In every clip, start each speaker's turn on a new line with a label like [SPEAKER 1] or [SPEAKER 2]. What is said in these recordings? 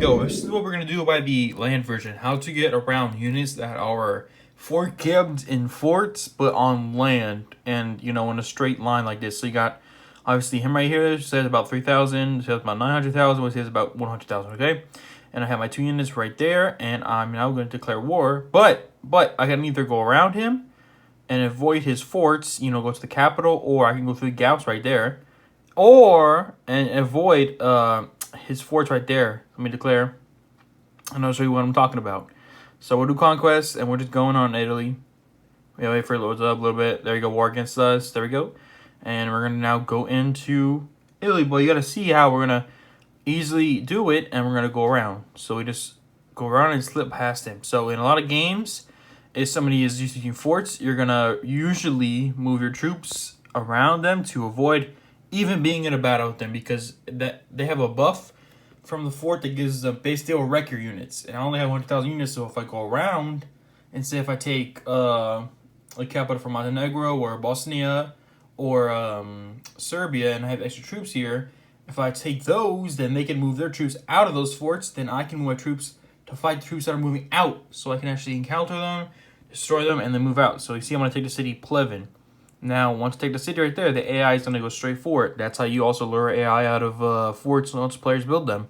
[SPEAKER 1] go. This is what we're gonna do by the land version. How to get around units that are fort camped in forts, but on land, and you know, in a straight line like this. So you got obviously him right here. Says about 3,000. Says about 900,000. Which says about 100,000. Okay, and I have my 2 units right there, and I'm now going to declare war. But I can either go around him and avoid his forts. You know, go to the capital, or I can go through the gaps right there, or and avoid his forts right there. Let me declare, and I'll show you what I'm talking about. So we'll do conquest, and we're just going on Italy. We wait for it loads up a little bit. There you go, war against us. There we go. And we're going to now go into Italy. But you got to see how we're going to easily do it, and we're going to go around. So we just go around and slip past him. So in a lot of games, if somebody is using forts, you're going to usually move your troops around them to avoid even being in a battle with them, because that they have a buff from the fort that gives them, they still wreck your units. And I only have 100,000 units, so if I go around and say if I take a capital from Montenegro or Bosnia or Serbia, and I have extra troops here, if I take those, then they can move their troops out of those forts. Then I can move my troops to fight the troops that are moving out, so I can actually encounter them, destroy them, and then move out. So you see I'm going to take the city Plevin. Now, once I take the city right there, the AI is going to go straight for it. That's how you also lure AI out of forts once players build them.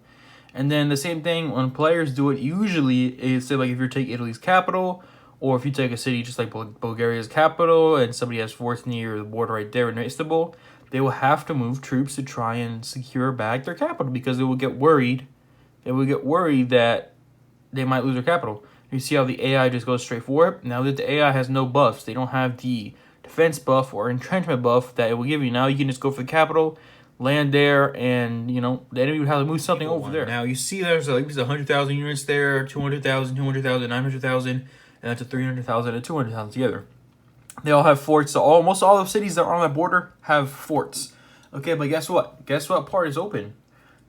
[SPEAKER 1] And then the same thing when players do it, usually is, say, like if you take Italy's capital, or if you take a city just like Bulgaria's capital, and somebody has forts near the border right there in Istanbul, they will have to move troops to try and secure back their capital, because they will get worried. They will get worried that they might lose their capital. You see how the AI just goes straight for it? Now that the AI has no buffs, they don't have the defense buff or entrenchment buff that it will give you. Now you can just go for the capital, land there, and you know the enemy would have to move something over there. Now you see there's like 100,000 units there, 200,000, 200,000, 900,000, and that's a 300,000 and 200,000 together. They all have forts. So almost all the cities that are on that border have forts. Okay, but guess what? Guess what part is open?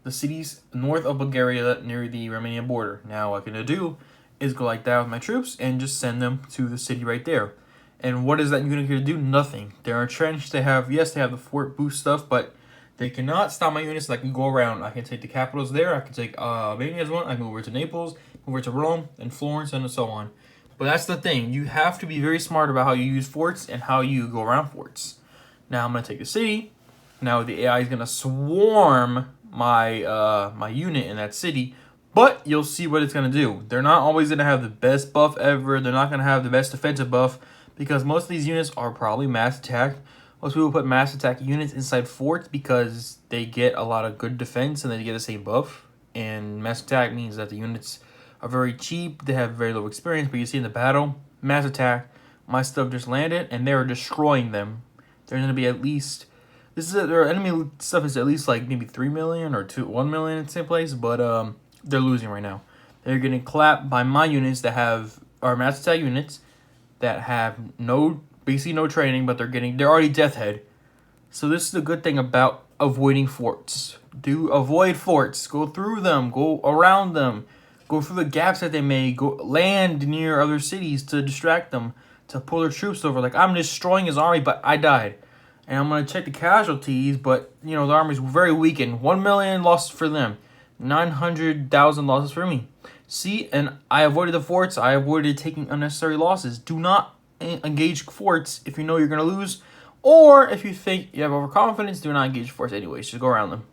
[SPEAKER 1] The cities north of Bulgaria near the Romanian border. Now what I'm gonna do is go like that with my troops and just send them to the city right there. And what is that unit going to do? Nothing. They're entrenched. They have the fort boost stuff, but they cannot stop my units. I can go around. I can take the capitals there. I can take Albania as one. I can move over to Naples, move over to Rome, and Florence, and so on. But that's the thing. You have to be very smart about how you use forts and how you go around forts. Now I'm going to take the city. Now the AI is going to swarm my my unit in that city. But you'll see what it's going to do. They're not always going to have the best buff ever. They're not going to have the best defensive buff, because most of these units are probably mass attack. Most people put mass attack units inside forts because they get a lot of good defense and they get the same buff. And mass attack means that the units are very cheap. They have very low experience. But you see in the battle, mass attack, my stuff just landed and they're destroying them. They're going to be at least... their enemy stuff is at least like maybe 3 million or 1 million in the same place. But they're losing right now. They're getting clapped by my units that are mass attack units that have basically no training, but they're already death head. So this is the good thing about avoiding forts. Avoid forts. Go through them. Go around them. Go through the gaps that they may. Go land near other cities to distract them, to pull their troops over. Like, I'm destroying his army, but I died. And I'm going to check the casualties, but, you know, the army's very weakened. 1 million losses for them. 900,000 losses for me. See, and I avoided the forts. I avoided taking unnecessary losses. Do not engage forts if you know you're going to lose. Or if you think you have overconfidence, do not engage forts anyways. Just go around them.